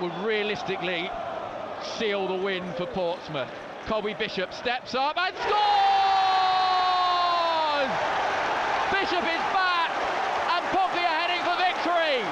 would realistically seal the win for Portsmouth. Colby Bishop steps up and scores! Bishop is back and Pompey are heading for victory!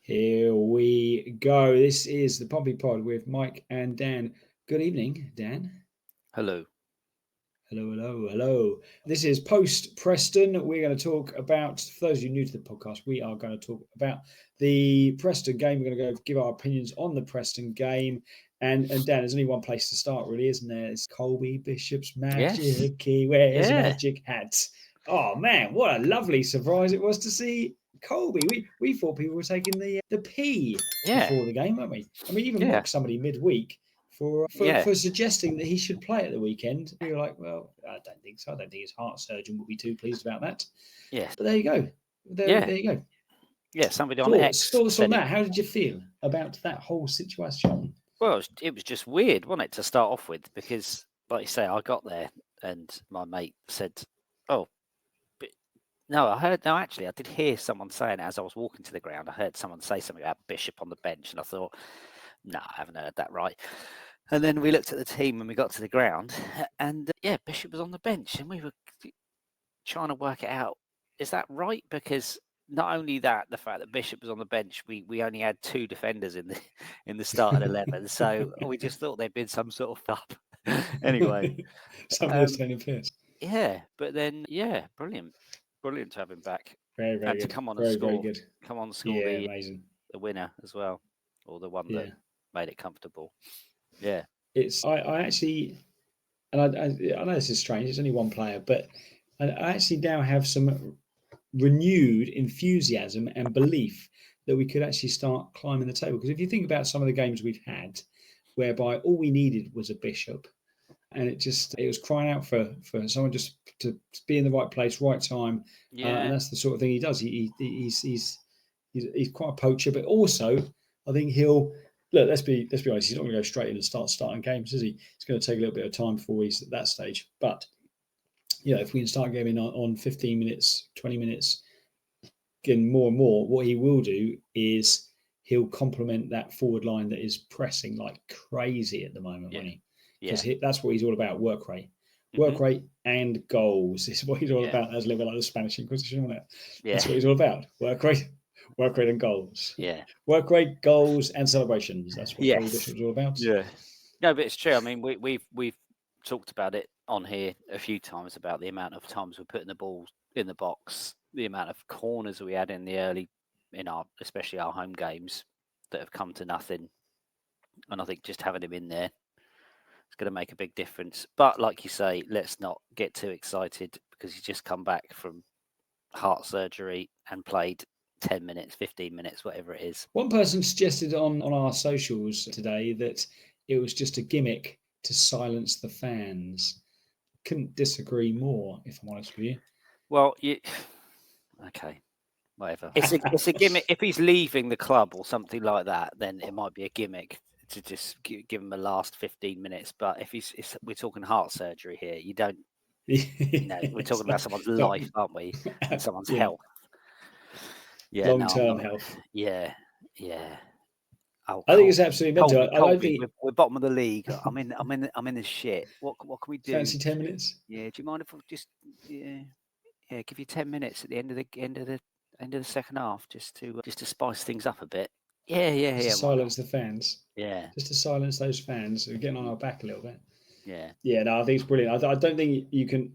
Here we go. This is the Pompey Pod with Mike and Dan. Good evening, Dan. Hello. Hello. This is post Preston. We're going to talk about, for those of you new to the podcast, we are going to talk about the Preston game. We're going to go give our opinions on the Preston game. And Dan, there's only one place to start, really, isn't there? It's Colby Bishop's magic key. Where's his magic hat? Oh, man, what a lovely surprise it was to see Colby. We thought people were taking the P before the game, weren't we? And we even mocked somebody midweek for suggesting that he should play at the weekend. We were like, well, I don't think so. I don't think his heart surgeon would be too pleased about that. Yeah. But there you go. There you go. Yeah, somebody on X. Thoughts on that? How did you feel about that whole situation? Well, it was just weird, wasn't it, to start off with? Because, like you say, I got there and my mate said, actually, I did hear someone saying it as I was walking to the ground. I heard someone say something about Bishop on the bench, and I thought, no, I haven't heard that right. And then we looked at the team when we got to the ground, and Bishop was on the bench, and we were trying to work it out. Is that right? Because not only that, the fact that Bishop was on the bench, we only had two defenders in the starting 11, so we just thought there'd been some sort of up. Anyway, something was taking place. Yeah, but then brilliant to have him back. Very, very and good. To come on very, and score, very good. Come on and score amazing. The winner as well, or the one that made it comfortable. Yeah, it's I actually, and I know this is strange. It's only one player, but I actually now have some renewed enthusiasm and belief that we could actually start climbing the table. Because if you think about some of the games we've had, whereby all we needed was a Bishop. And it was crying out for someone just to be in the right place, right time. And that's the sort of thing he does. He's quite a poacher, but also I think he'll look. Let's be honest. He's not going to go straight in and starting games, is he? It's going to take a little bit of time before he's at that stage. But if we can start getting on 15 minutes, 20 minutes, getting more and more, what he will do is he'll complement that forward line that is pressing like crazy at the moment, won't he? Because that's what he's all about, work rate. Work rate and goals is what he's all about. That's a little bit like the Spanish Inquisition, isn't it? Yeah. That's what he's all about. Work rate and goals. Yeah. Work rate, goals and celebrations. That's what Colby Bishop's all about. Yeah. No, but it's true. I mean, we've talked about it on here a few times about the amount of times we're putting the ball in the box, the amount of corners we had especially our home games that have come to nothing. And I think just having him in there, it's going to make a big difference. But like you say, let's not get too excited because he's just come back from heart surgery and played 10 minutes, 15 minutes, whatever it is. One person suggested on our socials today that it was just a gimmick to silence the fans. Couldn't disagree more, if I'm honest with you. Well, okay, whatever. It's a gimmick. If he's leaving the club or something like that, then it might be a gimmick to just give him the last 15 minutes. But if we're talking heart surgery here, you don't. We're talking about someone's life, aren't we? And someone's health. Yeah, long-term health. Yeah. Oh, I think it's absolutely mental. Colby, we're bottom of the league. I'm in the shit. What can we do? Fancy 10 minutes? Yeah. Do you mind if I just give you 10 minutes at the end of the second half just to spice things up a bit? Yeah. Silence the fans. Yeah. Just to silence those fans who are getting on our back a little bit. Yeah. Yeah. No, I think it's brilliant. I don't think you can.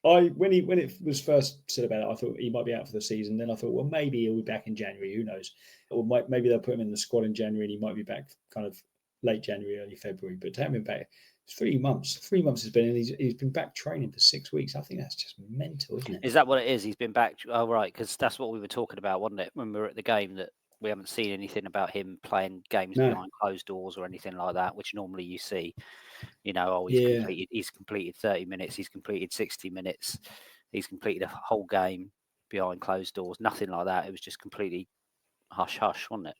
When it was first said about it, I thought he might be out for the season. Then I thought, well, maybe he'll be back in January. Who knows? Or maybe they'll put him in the squad in January and he might be back kind of late January, early February. But to have him back, it's 3 months. 3 months has been, and he's been back training for 6 weeks. I think that's just mental, isn't it? Is that what it is? He's been back. Oh, right, because that's what we were talking about, wasn't it? When we were at the game, that we haven't seen anything about him playing games behind closed doors or anything like that, which normally you see. He's completed 30 minutes. He's completed 60 minutes. He's completed a whole game behind closed doors. Nothing like that. It was just completely hush-hush, wasn't it?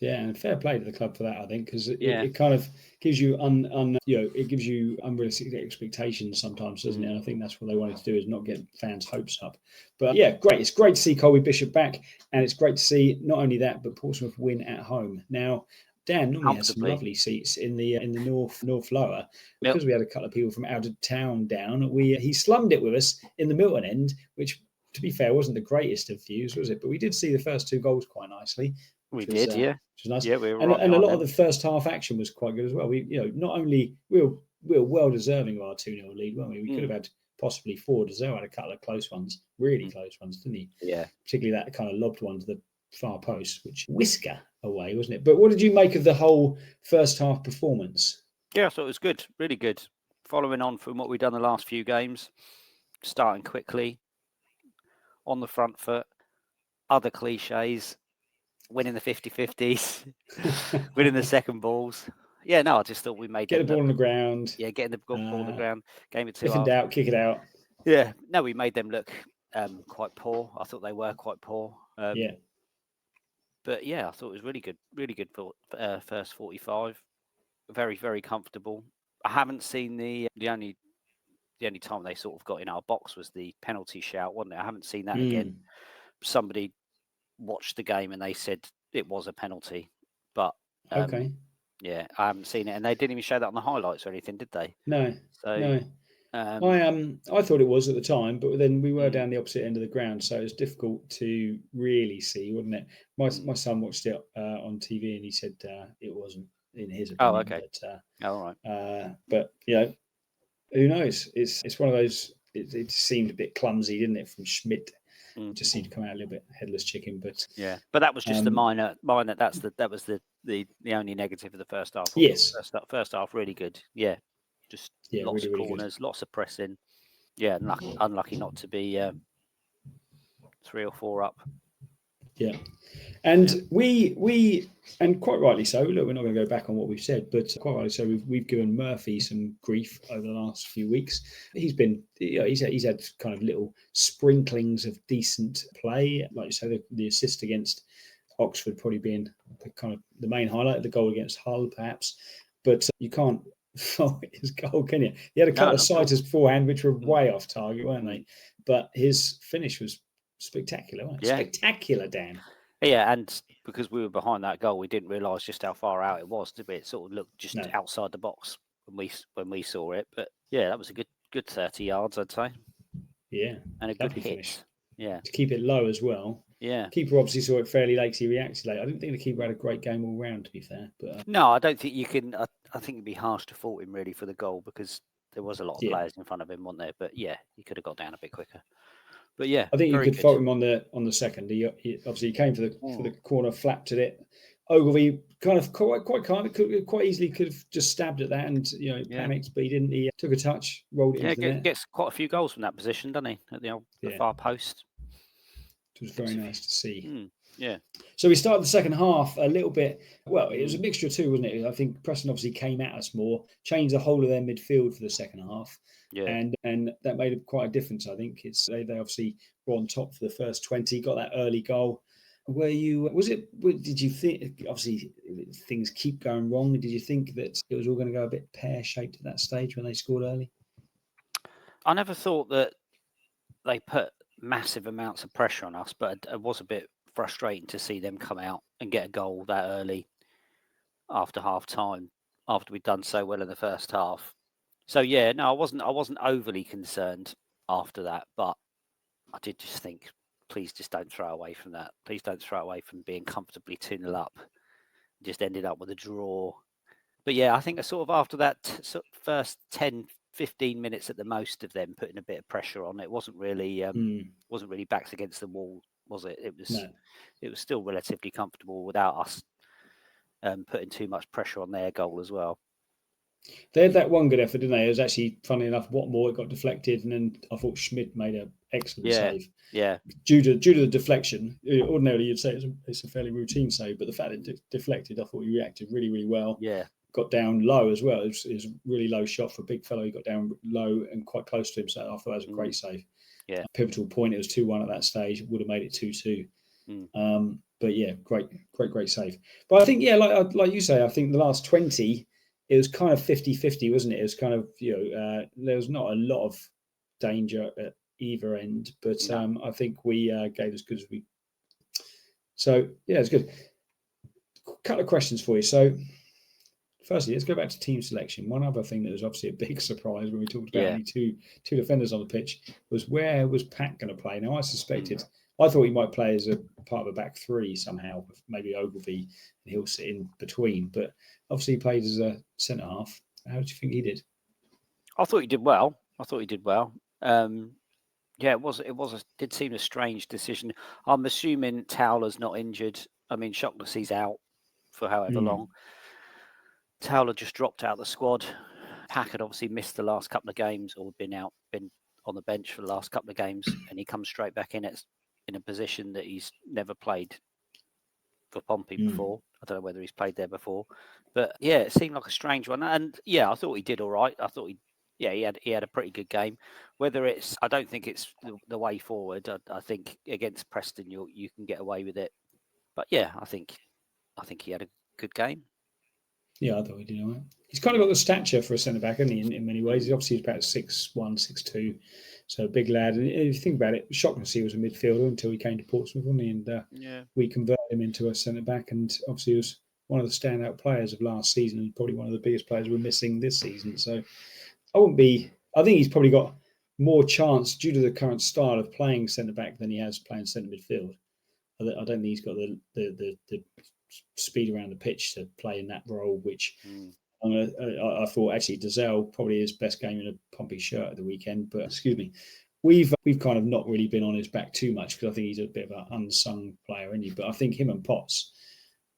Yeah, and fair play to the club for that, I think, because Yeah. it kind of gives you it gives you unrealistic expectations sometimes, doesn't it? And I think that's what they wanted to do, is not get fans' hopes up. But yeah, great. It's great to see Colby Bishop back, and it's great to see not only that, but Portsmouth win at home. Now, Dan normally has some Comfortably. lovely seats in the north lower. Because Yep. we had a couple of people from out of town down, he slummed it with us in the Milton end, which, to be fair, wasn't the greatest of views, was it? But we did see the first two goals quite nicely. We did, yeah. Which was nice. Yeah, we were and right a behind lot them. of the first half action was quite good as well. Not only we were well deserving of our 2-0 lead, weren't we? We could have had possibly 4. Deserve had a couple of close ones, really close ones, didn't he? Yeah. Particularly that kind of lobbed one to the far post, which whisker away, wasn't it? But what did you make of the whole first half performance? Yeah, I thought it was good, really good. Following on from what we've done the last few games, starting quickly, on the front foot, other cliches, winning the 50-50s, winning the second balls. Yeah, no, I just thought we made Get the ball on the ground. Yeah, getting the ball on the ground, game it 2 If in doubt, kick it out. Yeah, no, we made them look quite poor. I thought they were quite poor. Yeah. But yeah, I thought it was really good for first 45. Very, very comfortable. I haven't seen the only time they sort of got in our box was the penalty shout, wasn't it? I haven't seen that again. Somebody watched the game and they said it was a penalty, but Okay. yeah, I haven't seen it, and they didn't even show that on the highlights or anything, did they? No. So No. I thought it was at the time, but then we were down the opposite end of the ground, so it was difficult to really see, wasn't it? My son watched it on TV, and he said it wasn't, in his opinion. Oh, okay. But, all right. But who knows? It's one of those. It seemed a bit clumsy, didn't it, from Schmidt? Just seemed to come out a little bit headless chicken, but yeah. But that was just the minor. That was the only negative of the first half. Yes. First half really good. Yeah, just lots really, of really corners, lots of pressing. Yeah, unlucky not to be 3 or 4 up. Yeah, and we and quite rightly so. Look, we're not going to go back on what we've said, but quite rightly so. We've given Murphy some grief over the last few weeks. He's had kind of little sprinklings of decent play, like you say, the assist against Oxford probably being kind of the main highlight, the goal against Hull perhaps, but you can't fault his goal, can you? He had a couple of sighters beforehand which were way off target, weren't they? But his finish was spectacular, wasn't it? Yeah. Spectacular, Dan. Yeah, and because we were behind that goal, we didn't realise just how far out it was, did we? It sort of looked just outside the box when we saw it. But yeah, that was a good 30 yards, I'd say. Yeah, and a good hit. Finish. Yeah, to keep it low as well. Yeah, keeper obviously saw it fairly late. He reacted late. I didn't think the keeper had a great game all round, to be fair. But no, I don't think you can. I think it'd be harsh to fault him really for the goal because there was a lot of players in front of him, wasn't there? But yeah, he could have got down a bit quicker. But yeah, I think you could fault him on the second. He obviously came for the corner, flapped at it. Ogilvie kind of quite easily could have just stabbed at that and panicked, but he didn't. He took a touch, rolled it into the net. Gets quite a few goals from that position, doesn't he? At the far post. It was very nice to see. Yeah. So we started the second half a little bit. Well, it was a mixture too, wasn't it? I think Preston obviously came at us more, changed the whole of their midfield for the second half. Yeah. And that made quite a difference. I think they obviously were on top for the first 20, got that early goal. Did you think, obviously things keep going wrong. Did you think that it was all going to go a bit pear-shaped at that stage when they scored early? I never thought that they put massive amounts of pressure on us, but it was a bit frustrating to see them come out and get a goal that early after half time, after we'd done so well in the first half. So yeah, no, I wasn't overly concerned after that, but I did just think, please just don't throw away from that. Please don't throw away from being comfortably 2-0 up. Just ended up with a draw. But yeah, I think sort of after that first 10, 15 minutes at the most of them putting a bit of pressure on, it wasn't really backs against the wall, was it? It was still relatively comfortable without us putting too much pressure on their goal as well. They had that one good effort, didn't they? It was actually, funny enough, Watmore, it got deflected, and then I thought Schmidt made an excellent save. Yeah. Due to the deflection, ordinarily you'd say it's a fairly routine save, but the fact it deflected, I thought he reacted really, really well. Yeah. Got down low as well. It was a really low shot for a big fellow. He got down low and quite close to him, so I thought that was a great save. Yeah. A pivotal point. It was 2-1 at that stage. Would have made it 2-2. But yeah, great save. But I think, yeah, like you say, I think the last 20, it was kind of 50-50, wasn't it? It was kind of, there was not a lot of danger at either end, but No. I think we gave as good as we. So yeah, it's good. A couple of questions for you. So firstly, let's go back to team selection. One other thing that was obviously a big surprise when we talked about only two defenders on the pitch was, where was Pack going to play? Now, I thought he might play as a part of a back three somehow, maybe Ogilvy, and he'll sit in between. But obviously, he played as a centre half. How do you think he did? I thought he did well. It did seem a strange decision. I'm assuming Towler's not injured. I mean, Shockley's out for however long. Towler just dropped out of the squad. Pack had obviously missed the last couple of games, or been on the bench for the last couple of games, and he comes straight back in a position that he's never played for Pompey before. I don't know whether he's played there before, but yeah, it seemed like a strange one. And yeah, I thought he did all right. I thought he had a pretty good game. I don't think it's the way forward. I think against Preston you can get away with it. But yeah, I think he had a good game. Yeah, I thought he did all right. He's kind of got the stature for a centre back, hasn't he? In many ways, he's obviously about 6'1", 6'2", so a big lad. And if you think about it, Shockley was a midfielder until he came to Portsmouth, wasn't he? And we converted him into a centre back, and obviously he was one of the standout players of last season, and probably one of the biggest players we're missing this season. So I think he's probably got more chance due to the current style of playing centre back than he has playing centre midfield. I don't think he's got the speed around the pitch to play in that role, which I thought actually Dazelle probably his best game in a Pompey shirt at the weekend. But excuse me, we've kind of not really been on his back too much, because I think he's a bit of an unsung player, isn't he? But I think him and Potts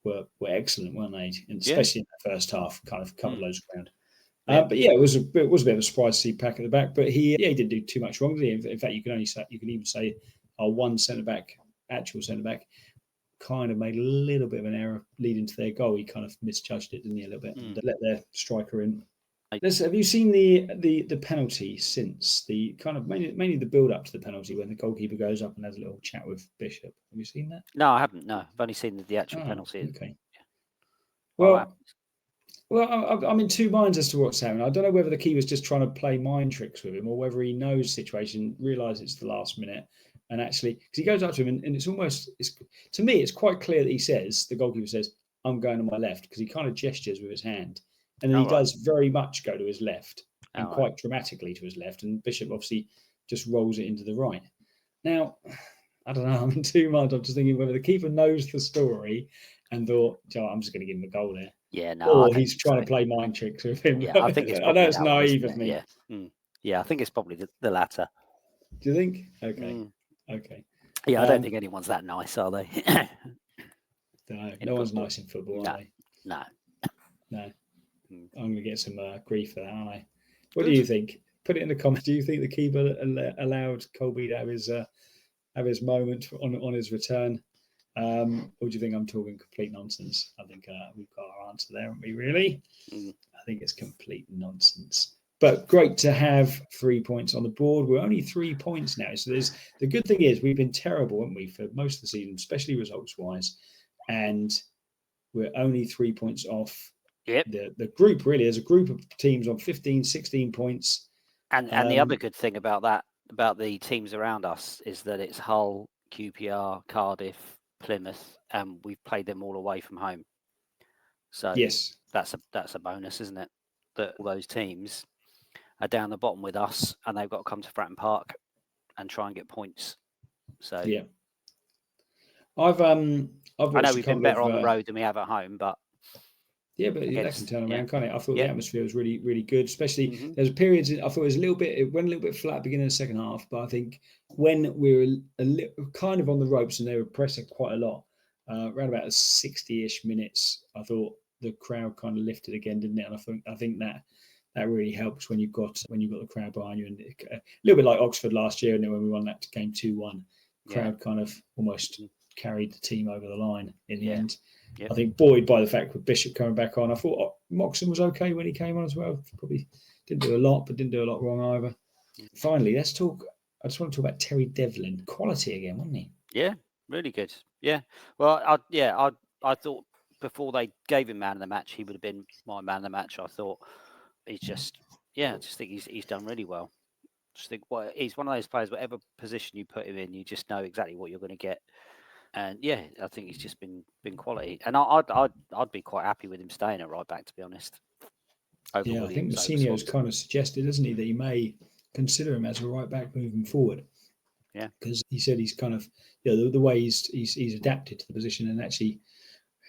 were excellent, weren't they? And especially in the first half, kind of covered loads of ground. But yeah, it was a bit of a surprise to see Pack at the back. But he didn't do too much wrong, did he? In fact, you can even say our one actual centre back, kind of made a little bit of an error leading to their goal. He kind of misjudged it, didn't he, a little bit, and let their striker in. Have you seen the penalty since the kind of mainly the build up to the penalty, when the goalkeeper goes up and has a little chat with Bishop? Have you seen that? No, I haven't. No, I've only seen the actual penalty. Okay. Well, I'm in two minds as to what's happening. I don't know whether the keeper's just trying to play mind tricks with him, or whether he knows the situation, realises it's the last minute, and actually, because he goes up to him, and to me, it's quite clear that the goalkeeper says, "I'm going to my left," because he kind of gestures with his hand, and then he does very much go to his left, and quite dramatically to his left, and Bishop obviously just rolls it into the right. Now, I don't know, I'm in two minds. I'm just thinking whether the keeper knows the story and thought, I'm just going to give him a goal there. Yeah, no. Or he's trying to play mind tricks with him. Yeah, I think it's I know it's naive of me. Yeah. Yeah, I think it's probably the latter. Do you think? Okay. Okay. Yeah, I don't think anyone's that nice, are they? No one's nice in football, are they? No. I'm going to get some grief for that, aren't I? What do you think? Put it in the comments. Do you think the keeper allowed Colby to have his moment on his return? Or do you think I'm talking complete nonsense? I think we've got our answer there, haven't we, really? I think it's complete nonsense. But great to have 3 points on the board. We're only 3 points now. So the good thing is we've been terrible, haven't we, for most of the season, especially results-wise. And we're only 3 points off the group, really. There's a group of teams on 15, 16 points. And the other good thing about the teams around us, is that it's Hull, QPR, Cardiff, Plymouth, and we've played them all away from home. So yes, that's a bonus, isn't it? That all those teams are down the bottom with us, and they've got to come to Fratton Park and try and get points. So yeah, I know we've been better on the road than we have at home, but that can turn around, can't it? I thought the atmosphere was really, really good. Especially there's periods I thought it went a little bit flat beginning of the second half, but I think when we were kind of on the ropes and they were pressing quite a lot, around about 60-ish minutes, I thought the crowd kind of lifted again, didn't it? And I think that really helps when you've got the crowd behind you, and a little bit like Oxford last year, and then when we won that game 2-1, crowd kind of almost carried the team over the line in the end. Yep. I think buoyed by the fact with Bishop coming back on, I thought Moxon was okay when he came on as well. Probably didn't do a lot, but didn't do a lot wrong either. Finally, let's talk. I just want to talk about Terry Devlin. Quality again, wasn't he? Yeah, Really good. Yeah. Well, I thought before they gave him man of the match, he would have been my man of the match. I thought he's just, I just think he's done really well. Just think, he's one of those players. Whatever position you put him in, you just know exactly what you're going to get. And I think he's just been quality. And I'd be quite happy with him staying at right back, to be honest. Over Yeah, I think Williams, over Mousinho's Swanson. kind of suggested, hasn't he, that he may consider him as a right back moving forward. Yeah, because he said he's kind of the way he's adapted to the position, and actually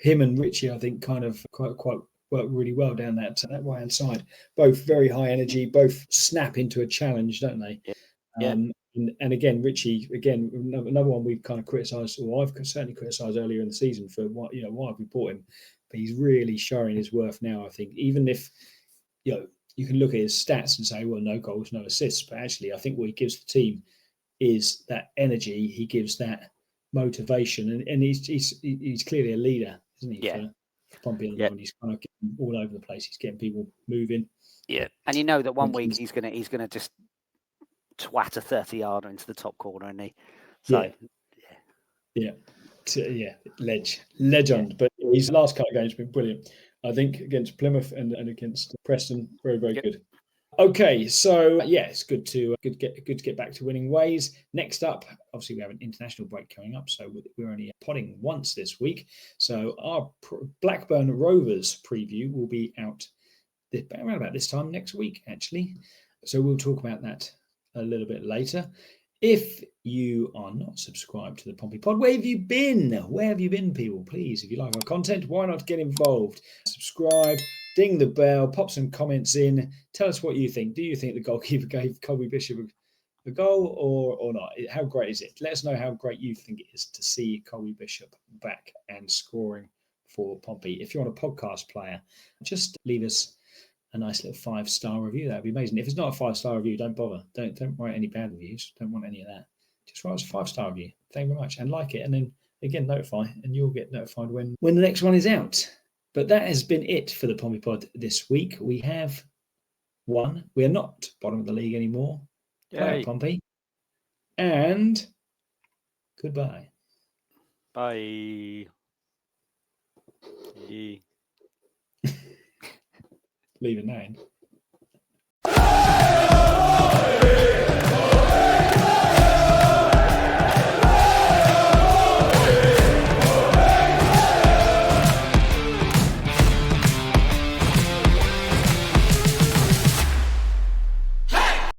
him and Richie, I think, kind of quite work really well down that right hand side. Both very high energy, both snap into a challenge, don't they? Yeah. And again, Richie, another one we've kind of criticised, or I've certainly criticised earlier in the season for why have we bought him, but he's really showing his worth now. I think even if you can look at his stats and say, well, no goals, no assists, but actually, I think what he gives the team is that energy. He gives that motivation, and he's clearly a leader, isn't he? Yeah. For Pompey at the moment, he's kind of getting all over the place. He's getting people moving. Yeah, and you know that one week he's gonna just twat a 30-yarder into the top corner, isn't he? So legend. But his last couple of games have been brilliant. I think against Plymouth and against Preston, very good. Okay, so it's good to get back to winning ways. Next up, obviously we have an international break coming up, so we're only podding once this week. So our Blackburn Rovers preview will be out around about this time next week, actually. So we'll talk about that a little bit later. If you are not subscribed to the Pompey Pod, where have you been? Where have you been, people? Please, if you like our content, why not get involved? Subscribe, ding the bell, pop some comments in. Tell us what you think. Do you think the goalkeeper gave Colby Bishop a goal or not? How great is it? Let us know how great you think it is to see Colby Bishop back and scoring for Pompey. If you're on a podcast player, just leave us a nice little 5-star review. That'd be amazing. If it's not a 5-star review, don't bother. Don't write any bad reviews. Don't want any of that. Just write us a 5-star review. Thank you very much, and like it, and then again notify, and you'll get notified when the next one is out. But that has been it for the Pompey Pod this week. We have won. We are not bottom of the league anymore. Play Pompey, and goodbye. Bye. Leave it now.